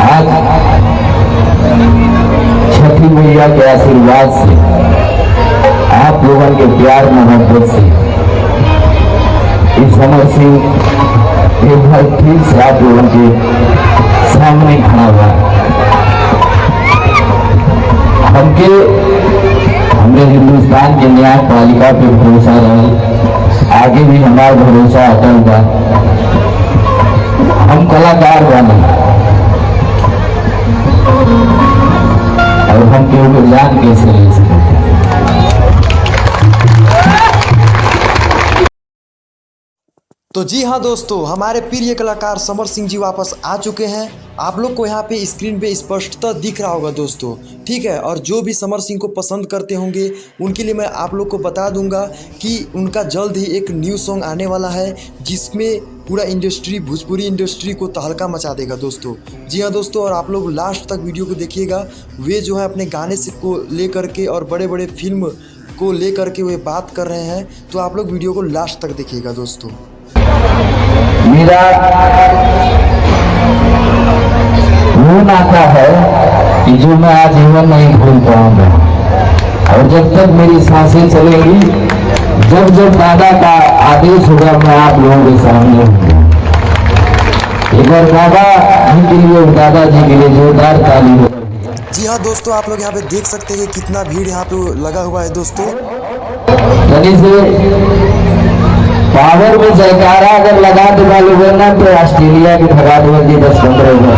आज छठी मैया के आशीर्वाद से, आप लोगों के प्यार मोहब्बत से इस समर सिंह एक बार फिर से आप लोगों के सामने खड़ा हुआ। हमने हिंदुस्तान के न्यायपालिका पे भरोसा रहा, आगे भी हमारा भरोसा अटल बा। हम कलाकार बने और हम केवल जान कैसे ले सकते। तो जी हाँ दोस्तों, हमारे प्रिय कलाकार समर सिंह जी वापस आ चुके हैं। आप लोग को यहाँ पे स्क्रीन पे स्पष्टता दिख रहा होगा दोस्तों, ठीक है। और जो भी समर सिंह को पसंद करते होंगे उनके लिए मैं आप लोग को बता दूंगा कि उनका जल्द ही एक न्यू सॉन्ग आने वाला है, जिसमें पूरा इंडस्ट्री, भोजपुरी इंडस्ट्री को तहलका मचा देगा दोस्तों। जी हाँ दोस्तों, और आप लोग लास्ट तक वीडियो को देखिएगा। वे जो है अपने गाने से को लेकर के और बड़े बड़े फिल्म को लेकर के वे बात कर रहे हैं, तो आप लोग वीडियो को लास्ट तक देखिएगा दोस्तों। मेरा वो नाता है कि जो मैं आजीवन नहीं भूल पाऊंगा, और जब तक मेरी सांसें चलेंगी, जब जब दादा का आदेश होगा, मैं आप लोगों के सामने हूँ। एक बार दादा जी के लिए और दादाजी के लिए जोरदार ताली हो। जी हाँ दोस्तों, आप लोग यहाँ पे देख सकते हैं कि कितना भीड़ यहाँ पे लगा हुआ है दोस्तों। जल्दी से पावर में जयकारा अगर लगा देगा लोगों ना, तो ऑस्ट्रेलिया की भगा देंगे 10-15 ओवर।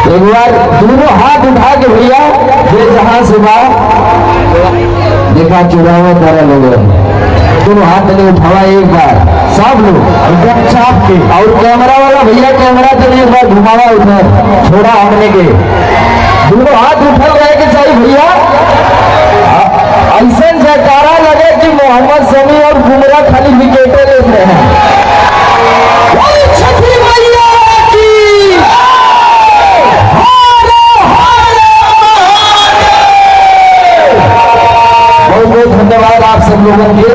एक बार दोनों हाथ उठा के भैया, ये जहां से देखा चुरावा तारा लोगों, दोनों हाथ नहीं उठावा एक बार सब लोग चाप के। और कैमरा वाला भैया कैमरा चलिए एक बार घुमावा उधर, छोड़ा हमने के दोनों हाथ उठा रहे के चाहिए भैया। ऐसा जयकारा लगे कि मोहम्मद शमी और बुमराह खाली विकेटें लेते हैं। बहुत बहुत धन्यवाद आप सब लोगों के।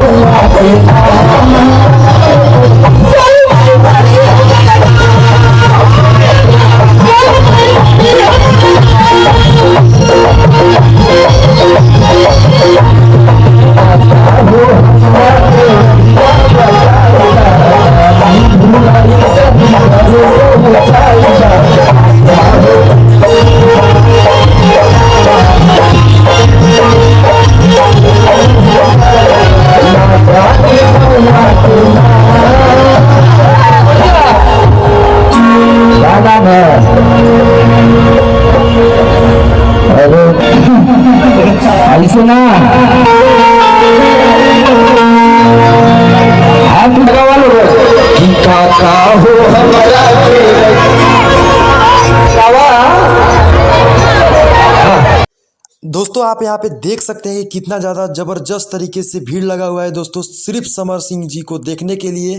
ऐसे ना हाथ लगा लो कि काका हो हमारा। दोस्तों आप यहाँ पे देख सकते हैं कि कितना ज़्यादा ज़बरदस्त तरीके से भीड़ लगा हुआ है दोस्तों, सिर्फ समर सिंह जी को देखने के लिए।